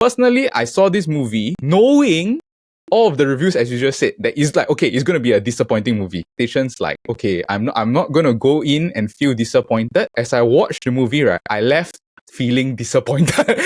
Personally, I saw this movie knowing all of the reviews, as you just said, that is like, okay, it's going to be a disappointing movie. Stations like, okay, I'm not going to go in and feel disappointed. As I watched the movie, right, I left feeling disappointed.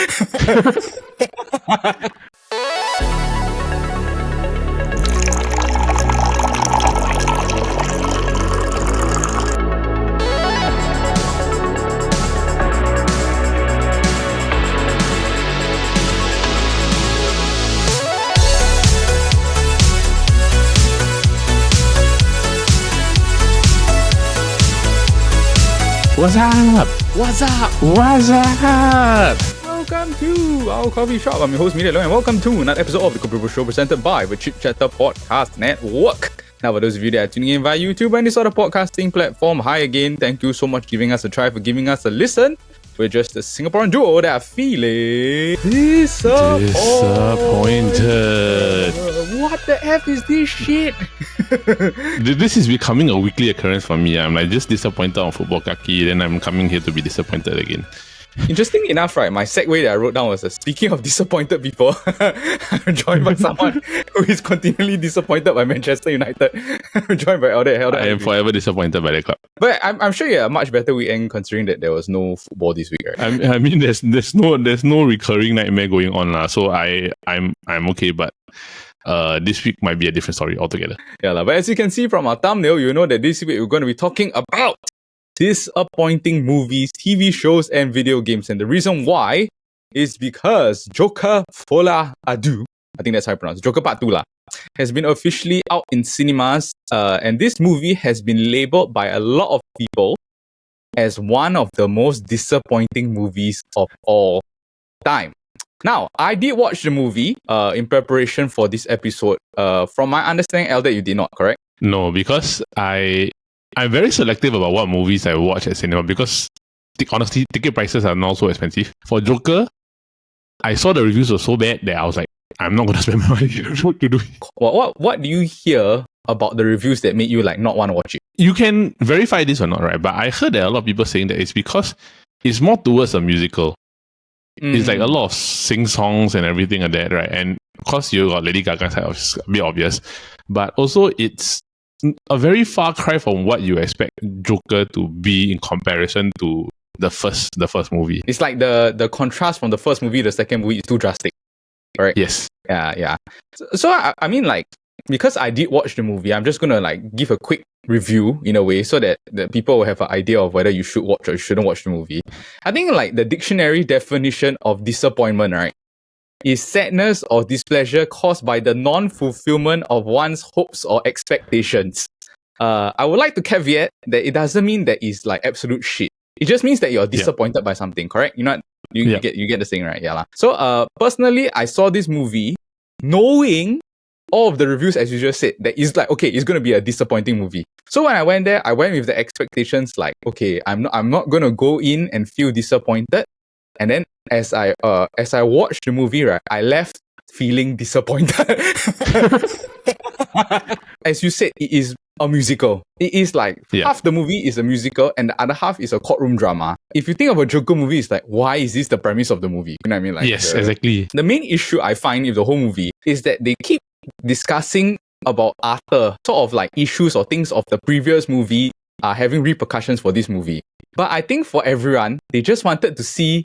What's up? What's up? What's up? Welcome to our coffee shop. I'm your host, LETDOWN, and welcome to another episode of the KopiBros show presented by the Chit Podcast Network. Now, for those of you that are tuning in via YouTube and this other podcasting platform, hi again. Thank you so much for giving us a try, for giving us a listen. We're just a Singaporean duo that are feeling disappointed. What the F is this shit? This is becoming a weekly occurrence for me. I'm like just disappointed on football kaki, then I'm coming here to be disappointed again. Interesting enough, right? My segue that I wrote down was speaking of disappointed people, I'm joined by someone who is continually disappointed by Manchester United. I'm joined by Elder. I am forever disappointed by the club. But I'm sure you had a much better weekend considering that there was no football this week, right? I mean, there's no recurring nightmare going on lah. So I'm okay, but this week might be a different story altogether. Yeah, but as you can see from our thumbnail, you know that this week we're going to be talking about disappointing movies, TV shows, and video games. And the reason why is because Joker Folie, Deux, I think that's how I pronounce it, Joker Part 2 has been officially out in cinemas. And this movie has been labelled by a lot of people as one of the most disappointing movies of all time. Now, I did watch the movie in preparation for this episode. From my understanding, Elder, you did not, correct? No, because I'm very selective about what movies I watch at cinema because honestly, ticket prices are now so expensive. For Joker, I saw the reviews were so bad that I was like, I'm not going to spend my money. What to do? What do you hear about the reviews that made you like not want to watch it? You can verify this or not, right? But I heard that a lot of people saying that it's because it's more towards a musical. It's like a lot of sing songs and everything like that, right? And of course, you got Lady Gaga side, which is a bit obvious. But also, it's a very far cry from what you expect Joker to be in comparison to the first movie. It's like the contrast from the first movie to the second movie is too drastic, right? Yes. Yeah. So I mean, like, because I did watch the movie, I'm just gonna like give a quick review in a way so that people will have an idea of whether you should watch or you shouldn't watch the movie. I think like the dictionary definition of disappointment, right, is sadness or displeasure caused by the non-fulfillment of one's hopes or expectations. I would like to caveat that it doesn't mean that it's like absolute shit. It just means that you're disappointed by something, correct? You get the thing, right? Yeah. So personally, I saw this movie knowing all of the reviews, as you just said, that is like, okay, it's going to be a disappointing movie. So when I went there, I went with the expectations like, okay, I'm not going to go in and feel disappointed. And then as I watched the movie, right, I left feeling disappointed. As you said, it is a musical. It is like half the movie is a musical and the other half is a courtroom drama. If you think of a Joker movie, it's like, why is this the premise of the movie? You know what I mean? Like, yes, exactly. The main issue I find with the whole movie is that they keep discussing about Arthur, sort of like issues or things of the previous movie are having repercussions for this movie. But I think for everyone, they just wanted to see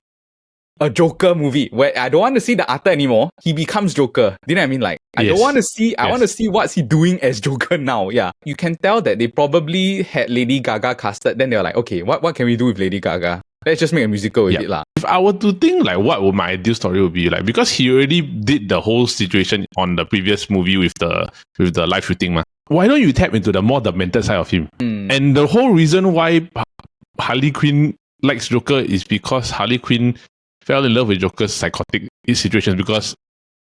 a Joker movie where I don't want to see the Arthur anymore. He becomes Joker. Do you know what I mean? Like, I don't want to see, I want to see what's he doing as Joker now. Yeah. You can tell that they probably had Lady Gaga casted. Then they were like, okay, what can we do with Lady Gaga? Let's just make a musical with it lah. If I were to think like what would my ideal story would be like, because he already did the whole situation on the previous movie with the live shooting ma. Why don't you tap into the more demented side of him? And the whole reason why Harley Quinn likes Joker is because Harley Quinn fell in love with Joker's psychotic situations because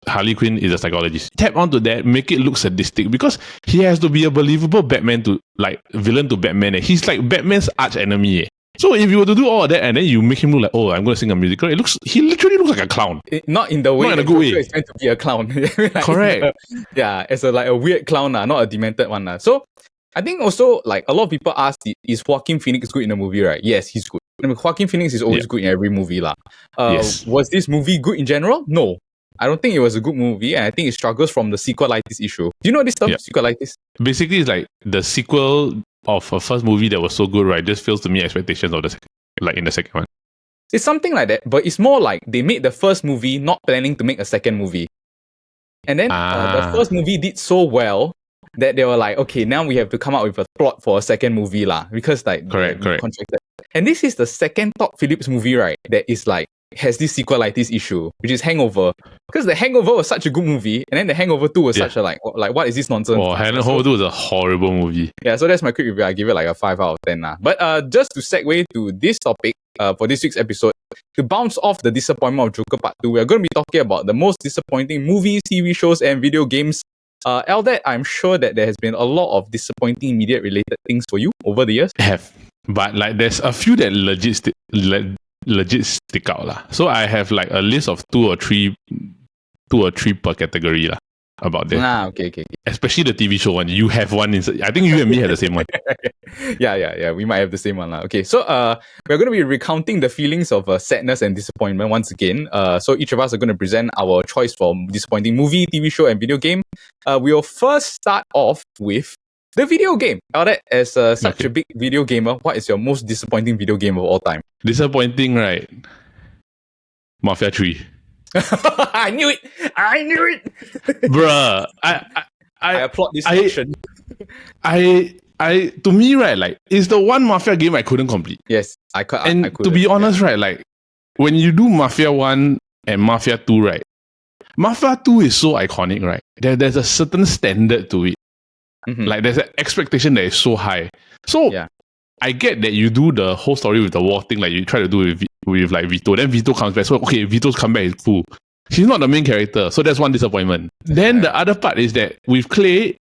Harley Quinn is a psychologist. Tap onto that, make it look sadistic because he has to be a believable Batman to like villain to Batman. He's like Batman's arch enemy. So if you were to do all of that and then you make him look like, oh, I'm going to sing a musical, he literally looks like a clown. Not in the way not in a good way. It's meant to be a clown. Like, correct. As a weird clown, not a demented one. So I think also like a lot of people ask, is Joaquin Phoenix good in the movie, right? Yes, he's good. I mean, Joaquin Phoenix is always good in every movie. Yes. Was this movie good in general? No. I don't think it was a good movie, and I think it struggles from the sequelitis issue. Do you know this term, sequelitis? Basically, it's like the sequel of a first movie that was so good, right? Just fails to meet expectations of the second, like in the second one. It's something like that, but it's more like they made the first movie not planning to make a second movie. And then the first movie did so well that they were like, okay, now we have to come up with a plot for a second movie lah, because like correct. Contracted. And this is the second Todd Phillips movie, right, that is like has this sequelitis issue, which is Hangover. Because The Hangover was such a good movie, and then The Hangover 2 was such a like what is this nonsense? Oh, Hangover 2 was a horrible movie. Yeah, so that's my quick review. I give it like a 5 out of 10 lah. But just to segue to this topic for this week's episode, to bounce off the disappointment of Joker Part 2, we're going to be talking about the most disappointing movies, TV shows, and video games. Eldad, I'm sure that there has been a lot of disappointing media-related things for you over the years. Have. But like there's a few that legit stick out lah. So I have like a list of two or three per category lah about that. Okay. Especially the TV show one. You have one inside. I think you and me have the same one. Yeah. We might have the same one lah. Okay, so we're going to be recounting the feelings of sadness and disappointment once again. So each of us are going to present our choice for disappointing movie, TV show, and video game. We'll first start off with the video game. Eldad, as such a big video gamer, what is your most disappointing video game of all time? Disappointing, right? Mafia 3. I knew it! Bruh, I applaud this action. To me, right, like, it's the one Mafia game I couldn't complete. Yes, I couldn't. And to be honest, right, like, when you do Mafia 1 and Mafia 2, right, Mafia 2 is so iconic, right? There's a certain standard to it. Mm-hmm. Like, there's an expectation that is so high. So, I get that you do the whole story with the war thing, like you try to do with like Vito. Then Vito comes back. So, okay, Vito's comeback is cool. He's not the main character. So, that's one disappointment. Then the other part is that with Clay,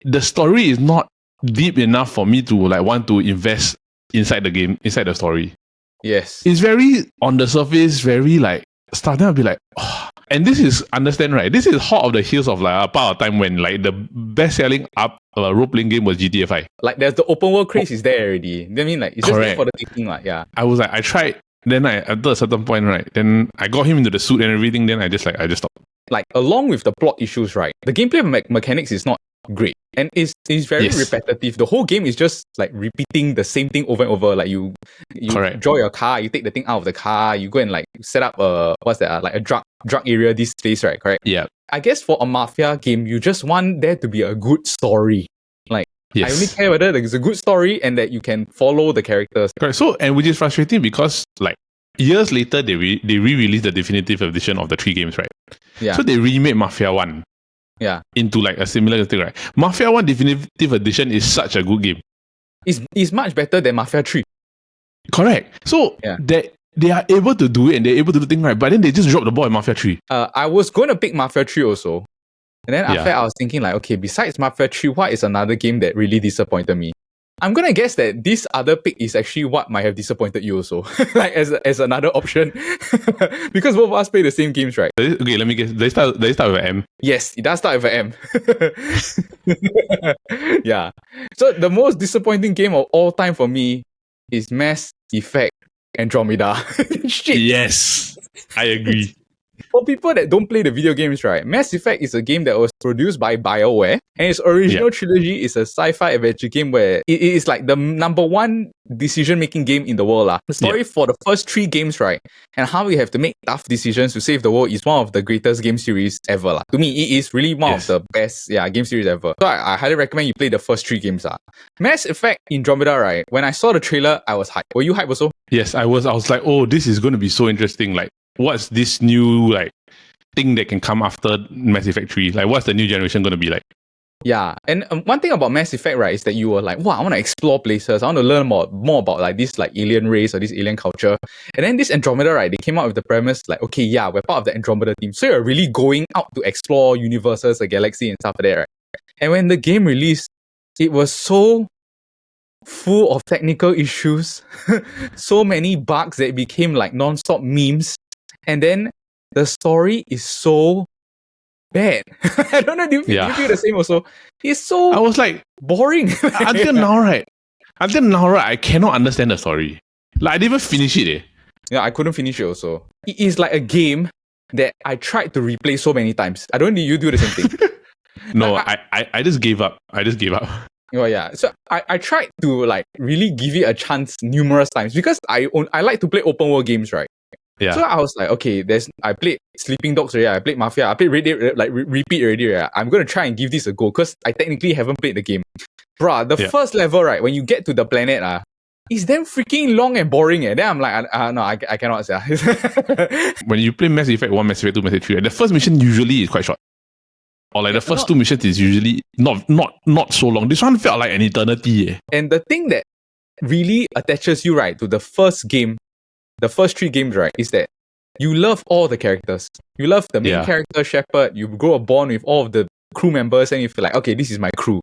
the story is not deep enough for me to like want to invest inside the game, inside the story. Yes. It's very on the surface, very like, starting to be like, oh. And this is, understand, right? This is hot of the heels of like a part of time when like the best-selling role-playing game was GTA 5. Like there's the open world craze is there already. I mean, like it's just for the taking, like I was like, I tried. Then after a certain point, right? Then I got him into the suit and everything. Then I just stopped. Like along with the plot issues, right? The gameplay mechanics is not great, and it's very repetitive. The whole game is just like repeating the same thing over and over. Like you draw your car, you take the thing out of the car, you go and like set up like a drug area this place, right? Correct. Yeah. I guess for a Mafia game, you just want there to be a good story. Like I only care whether there's a good story and that you can follow the characters. Correct. So, and which is frustrating because like years later they re-released the definitive edition of the 3 games, right? Yeah. So they remade Mafia 1. Yeah. Into like a similar thing, right? Mafia 1 Definitive Edition is such a good game. It's much better than Mafia 3. Correct. So they are able to do it and they're able to do things right, but then they just drop the ball in Mafia 3. I was going to pick Mafia 3 also. And then after I was thinking like, okay, besides Mafia 3, what is another game that really disappointed me? I'm going to guess that this other pick is actually what might have disappointed you also. Like as another option. Because both of us play the same games, right? Okay, let me guess. They start with an M. Yes, it does start with an M. Yeah. So the most disappointing game of all time for me is Mass Effect Andromeda. Shit. Yes, I agree. For people that don't play the video games, right, Mass Effect is a game that was produced by BioWare, and its original trilogy is a sci-fi adventure game where it is like the number one decision-making game in the world. The story for the first 3 games, right, and how you have to make tough decisions to save the world is one of the greatest game series ever. To me, it is really one of the best game series ever. So I highly recommend you play the first 3 games. Mass Effect Andromeda, right, when I saw the trailer, I was hyped. Were you hyped also? Yes, I was like, oh, this is going to be so interesting. Like, what's this new like thing that can come after Mass Effect 3? Like, what's the new generation going to be like? Yeah, and one thing about Mass Effect, right, is that you were like, wow, I want to explore places. I want to learn more about like this like alien race or this alien culture. And then this Andromeda, right, they came out with the premise like, okay, yeah, we're part of the Andromeda team. So you're really going out to explore universes, the galaxy and stuff like that, right? And when the game released, it was so full of technical issues, so many bugs that it became like non-stop memes. And then the story is so bad. I don't know, do you feel the same also? It's so I was like boring. Until now, right, I cannot understand the story. Like, I didn't even finish it. Yeah, I couldn't finish it also. It is like a game that I tried to replay so many times. I don't know, you do the same thing. No, I just gave up. I just gave up. Oh yeah, so I tried to like really give it a chance numerous times because I like to play open world games, right? Yeah. So I was like, okay, I played Sleeping Dogs already, I played Mafia, I played Red Dead, like repeat already, right? I'm gonna try and give this a go because I technically haven't played the game. Bruh, the first level, right, when you get to the planet, it's damn freaking long and boring. Then I'm like, no, I cannot say. When you play Mass Effect 1, Mass Effect 2, Mass Effect 3, the first mission usually is quite short. Or like the first two missions is usually not so long. This one felt like an eternity. And the thing that really attaches you, right, to the first game, the first 3 games, right, is that you love all the characters. You love the main character, Shepard. You grow a bond with all of the crew members and you feel like, okay, this is my crew.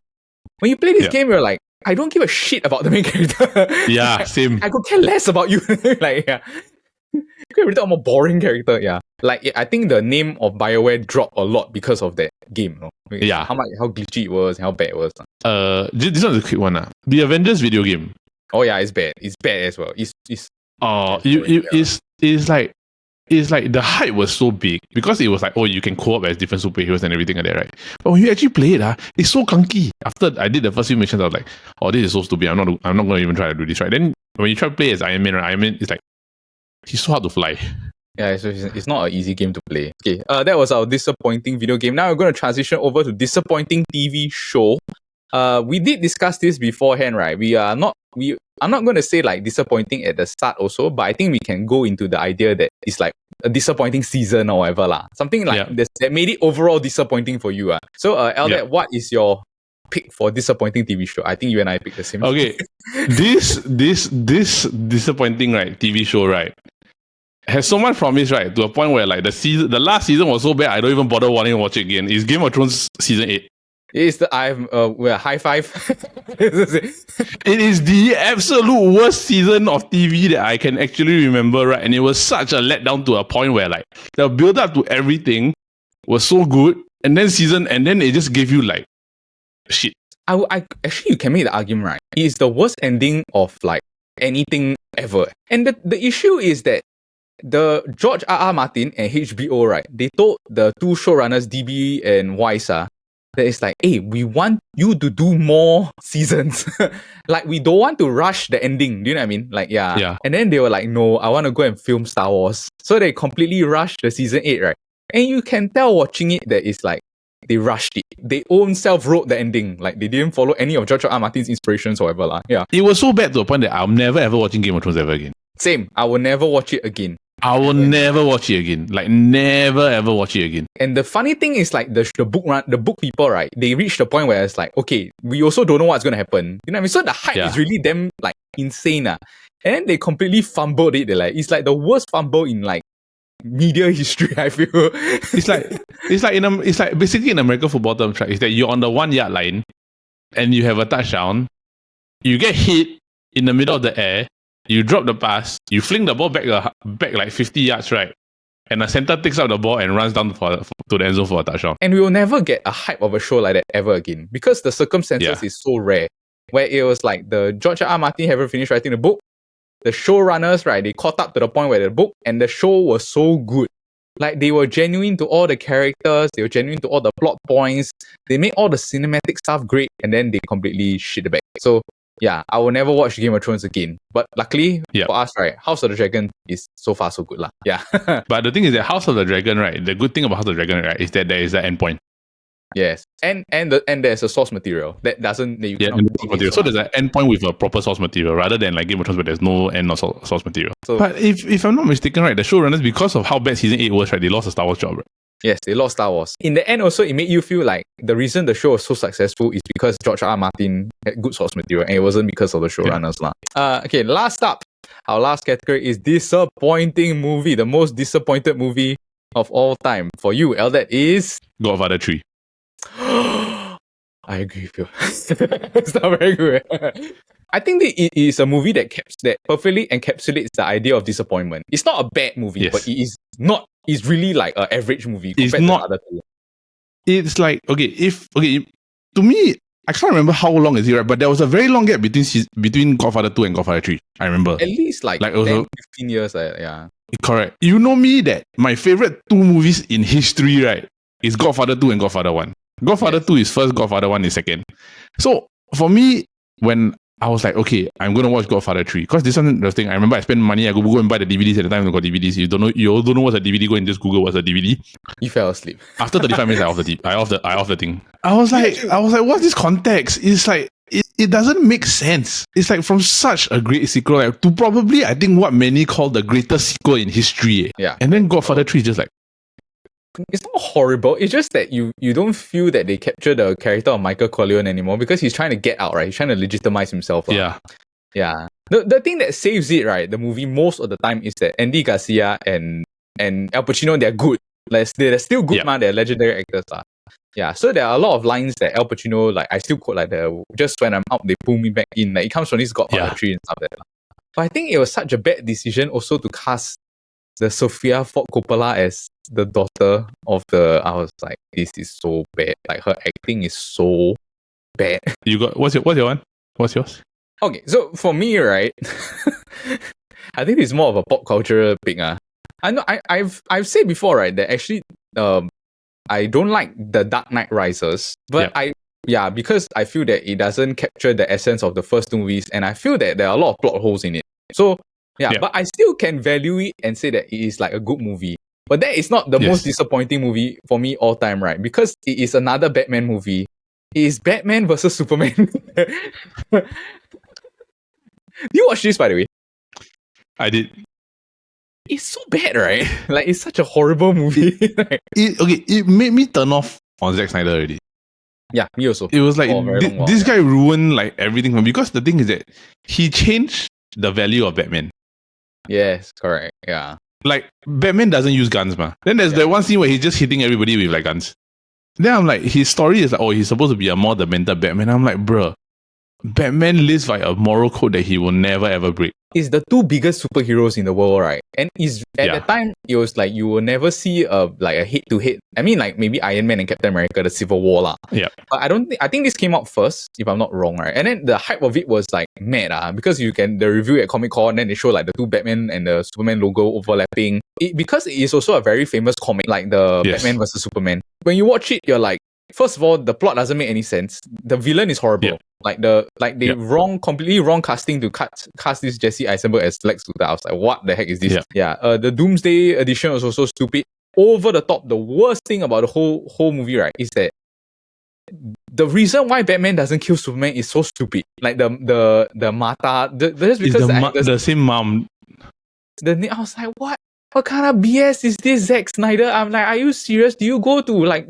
When you play this game, you're like, I don't give a shit about the main character. Yeah, same. I could care less about you. Like, yeah. You're a more boring character, yeah. Like, I think the name of BioWare dropped a lot because of that game, no? Yeah. How glitchy it was, how bad it was. This one's a quick one. The Avengers video game. Oh yeah, it's bad. It's bad as well. It's like the hype was so big because it was like, oh, you can co-op as different superheroes and everything like that, right? But when you actually play it, it's so clunky. After I did the first few missions, I was like, oh, this is so stupid. I'm not going to even try to do this, right? Then when you try to play as Iron Man, right? Iron Man is like, he's so hard to fly. Yeah, so it's not an easy game to play. Okay, that was our disappointing video game. Now we're going to transition over to disappointing TV show. We did discuss this beforehand, right? I'm not going to say like disappointing at the start also, but I think we can go into the idea that it's like a disappointing season or whatever lah. Something like that made it overall disappointing for you. So, Eldad, what is your pick for disappointing TV show? I think you and I picked the same. Okay, this disappointing TV show has so much promise, right? To a point where like the last season was so bad, I don't even bother wanting to watch it again. It's Game of Thrones season 8. It's high five. It is the absolute worst season of TV that I can actually remember, right? And it was such a letdown to a point where like the build up to everything was so good, and then it just gave you like shit. I actually, you can make the argument, right? It is the worst ending of like anything ever. And the issue is that the George R.R. Martin and HBO, right? They told the two showrunners, DB and Weiss, that it's like, hey, we want you to do more seasons. Like, we don't want to rush the ending. Do you know what I mean? Like, yeah. And then they were like, no, I want to go and film Star Wars. So they completely rushed the season 8, right? And you can tell watching it that it's like, they rushed it. They own self-wrote the ending. Like, they didn't follow any of George R. R. Martin's inspirations or whatever. Yeah. It was so bad to a point that I'm never ever watching Game of Thrones ever again. Same. I will never watch it again. I will never watch it again. Like, never ever watch it again. And the funny thing is, like, the book people, right? They reach the point where it's like, okay, we also don't know what's going to happen. You know what I mean? So the hype is really them, like, insane. And then they completely fumbled it. It's like the worst fumble in, like, media history, I feel. It's like basically in American football terms, right? Is that you're on the 1 yard line and you have a touchdown, you get hit in the middle of the air, you drop the pass, you fling the ball back like 50 yards, right? And the center takes out the ball and runs down to the end zone for a touchdown. And we will never get a hype of a show like that ever again because the circumstances is so rare. Where it was like the George R. R. Martin haven't finished writing the book, the showrunners, right, they caught up to the point where the book and the show was so good. Like, they were genuine to all the characters, they were genuine to all the plot points, they made all the cinematic stuff great, and then they completely shit the bed. So, yeah, I will never watch Game of Thrones again. But luckily for us, right, House of the Dragon is so far so good lah. Yeah. But the thing is that House of the Dragon, right, the good thing about House of the Dragon, right, is that there is an endpoint. Yes, and there's a source material that doesn't that you cannot material. So there's an endpoint with a proper source material rather than like Game of Thrones where there's no end of source material. So, but if I'm not mistaken, right, the showrunners, because of how bad season 8 was, right, they lost a Star Wars job, right? Yes, they lost Star Wars. In the end, also, it made you feel like the reason the show was so successful is because George R. R. Martin had good source material, and it wasn't because of the showrunners lah. Okay, last up, our last category is disappointing movie. The most disappointed movie of all time for you, Eldad, is Godfather 3. I agree with you. It's not very good. I think it is a movie that perfectly encapsulates the idea of disappointment. It's not a bad movie, but it is not. It's really like an average movie compared to the other two. It's like to me, I can't remember how long is it, right? But there was a very long gap between Godfather 2 and Godfather 3. I remember. At least like 10, also, 15 years. Yeah. Correct. You know me that my favorite two movies in history, right, is Godfather 2 and Godfather 1. Godfather 2 is first, Godfather 1 is second. So for me, when I was like, okay, I'm going to watch Godfather 3. Because this one, the thing, I remember I spent money, I go and buy the DVDs at the time we got DVDs. You all don't know what's a DVD, go and just Google what's a DVD. You fell asleep. After 35 minutes, I off the thing. I was like, what's this context? It's like, it doesn't make sense. It's like from such a great sequel, like, to probably, I think, what many call the greatest sequel in history. Yeah. And then Godfather 3 is just like, it's not horrible. It's just that you don't feel that they capture the character of Michael Corleone anymore because he's trying to get out, right? He's trying to legitimize himself. Yeah. Yeah. The thing that saves it, right, the movie most of the time is that Andy Garcia and Al Pacino, they're good. Like, they're still good, man. They're legendary actors. Yeah. So there are a lot of lines that Al Pacino, like, I still quote, like, just when I'm out, they pull me back in. Like, it comes from this Godfather 3 and stuff like that. But I think it was such a bad decision also to cast the Sofia Ford Coppola as the daughter of the. I was like, this is so bad. Like, her acting is so bad. You got what's your one? What's yours? Okay, so for me, right, I think it's more of a pop culture thing. I know I've said before, right, that actually I don't like the Dark Knight Rises, but because I feel that it doesn't capture the essence of the first two movies, and I feel that there are a lot of plot holes in it. So but I still can value it and say that it is like a good movie. But that is not the most disappointing movie for me all time, right? Because it is another Batman movie. It is Batman versus Superman. You watched this, by the way? I did. It's so bad, right? Like, it's such a horrible movie. It made me turn off on Zack Snyder already. Yeah, me also. It was like, this guy ruined like everything for me. Because the thing is that he changed the value of Batman. Yes, correct. Yeah. Like, Batman doesn't use guns, man. Then there's that one scene where he's just hitting everybody with like guns. Then I'm like, his story is like, oh, he's supposed to be a more demented Batman. I'm like, bruh, Batman lives by a moral code that he will never ever break. It's the two biggest superheroes in the world, right? And at the time, it was like you will never see a head-to-head. I mean, like maybe Iron Man and Captain America, the Civil War lah. Yeah. But I think this came out first, if I'm not wrong, right? And then the hype of it was like mad, because the review at Comic-Con, and then they show like the two Batman and the Superman logo overlapping. Because it is also a very famous comic, like the Batman versus Superman. When you watch it, you're like, first of all, the plot doesn't make any sense. The villain is horrible. Yeah. Completely wrong casting to cast this Jesse Eisenberg as Lex Luthor. I was like, what the heck is this? The Doomsday edition was also stupid. Over the top, the worst thing about the whole movie, right, is that the reason why Batman doesn't kill Superman is so stupid. Like the Martha, just because the same mom. I was like, what kind of BS is this, Zack Snyder? I'm like, are you serious? Do you go to like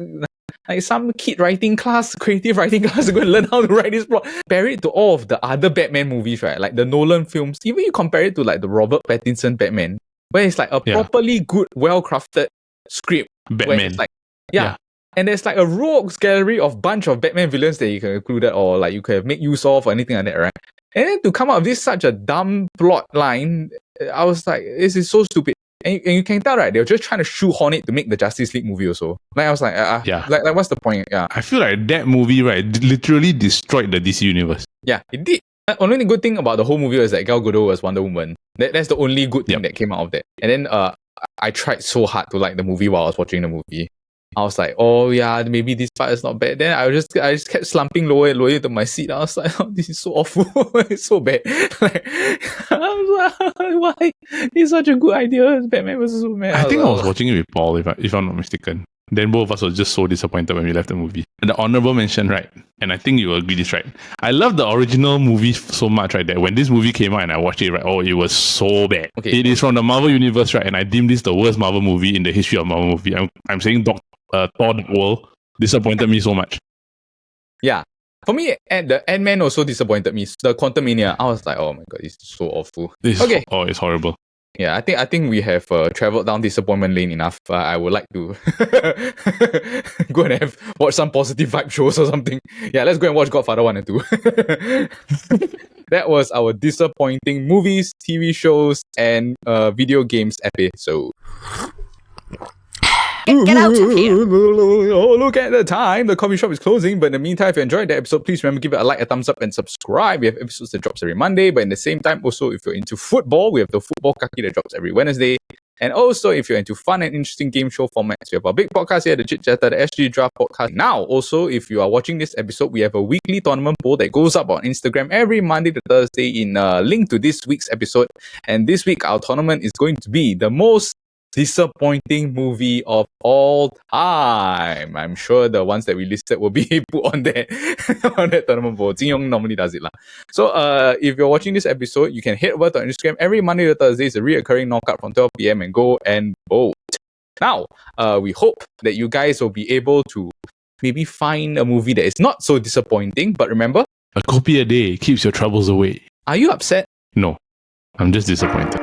some kid writing class, creative writing class to go and learn how to write this plot? Compare it to all of the other Batman movies, right? Like the Nolan films. Even you compare it to like the Robert Pattinson Batman, where it's like a properly good, well-crafted script. Batman. It's like, and there's like a rogues gallery of bunch of Batman villains that you can include or like you can make use of or anything like that, right? And then to come out with this such a dumb plot line, I was like, this is so stupid. And you can tell, right, they were just trying to shoehorn it to make the Justice League movie also. Like, I was like, like what's the point? Yeah. I feel like that movie, right, literally destroyed the DC universe. Yeah, it did. The only good thing about the whole movie was that Gal Gadot was Wonder Woman. That's the only good thing that came out of that. And then I tried so hard to like the movie while I was watching the movie. I was like, oh yeah, maybe this part is not bad. Then I just kept slumping lower and lower to my seat. I was like, oh, this is so awful. It's so bad. Like, I was like, why? It's such a good idea. It's Batman vs Superman. I think I was watching it with Paul, if I'm not mistaken. Then both of us were just so disappointed when we left the movie. And the honorable mention, right? And I think you will agree this, right? I love the original movie so much, right? That when this movie came out and I watched it, right? Oh, it was so bad. Okay, it is from the Marvel Universe, right? And I deem this the worst Marvel movie in the history of Marvel movie. I'm saying Thor: The World disappointed me so much. Yeah. For me, the Ant-Man also disappointed me. The Quantumania, I was like, oh my god, it's so awful. It's horrible. Yeah, I think we have traveled down disappointment lane enough. I would like to go and watch some positive vibe shows or something. Yeah, let's go and watch Godfather 1 and 2. That was our disappointing movies, TV shows, and video games episode. Get out of here. Oh, look at the time. The coffee shop is closing. But in the meantime, if you enjoyed the episode, please remember to give it a like, a thumbs up, and subscribe. We have episodes that drops every Monday. But in the same time, also, if you're into football, we have the Football Kaki that drops every Wednesday. And also, if you're into fun and interesting game show formats, we have our big podcast here, the Chit, the SG Draft Podcast. Now, also, if you are watching this episode, we have a weekly tournament poll that goes up on Instagram every Monday to Thursday in a link to this week's episode. And this week, our tournament is going to be the most disappointing movie of all time. I'm sure the ones that we listed will be put on there on that tournament poll. Jin Yong normally does it. So if you're watching this episode, you can head over to our Instagram every Monday to Thursday. It's a reoccurring knockout from 12 p.m. and go and vote. Now, we hope that you guys will be able to maybe find a movie that is not so disappointing. But remember, a kopi a day keeps your troubles away. Are you upset? No, I'm just disappointed.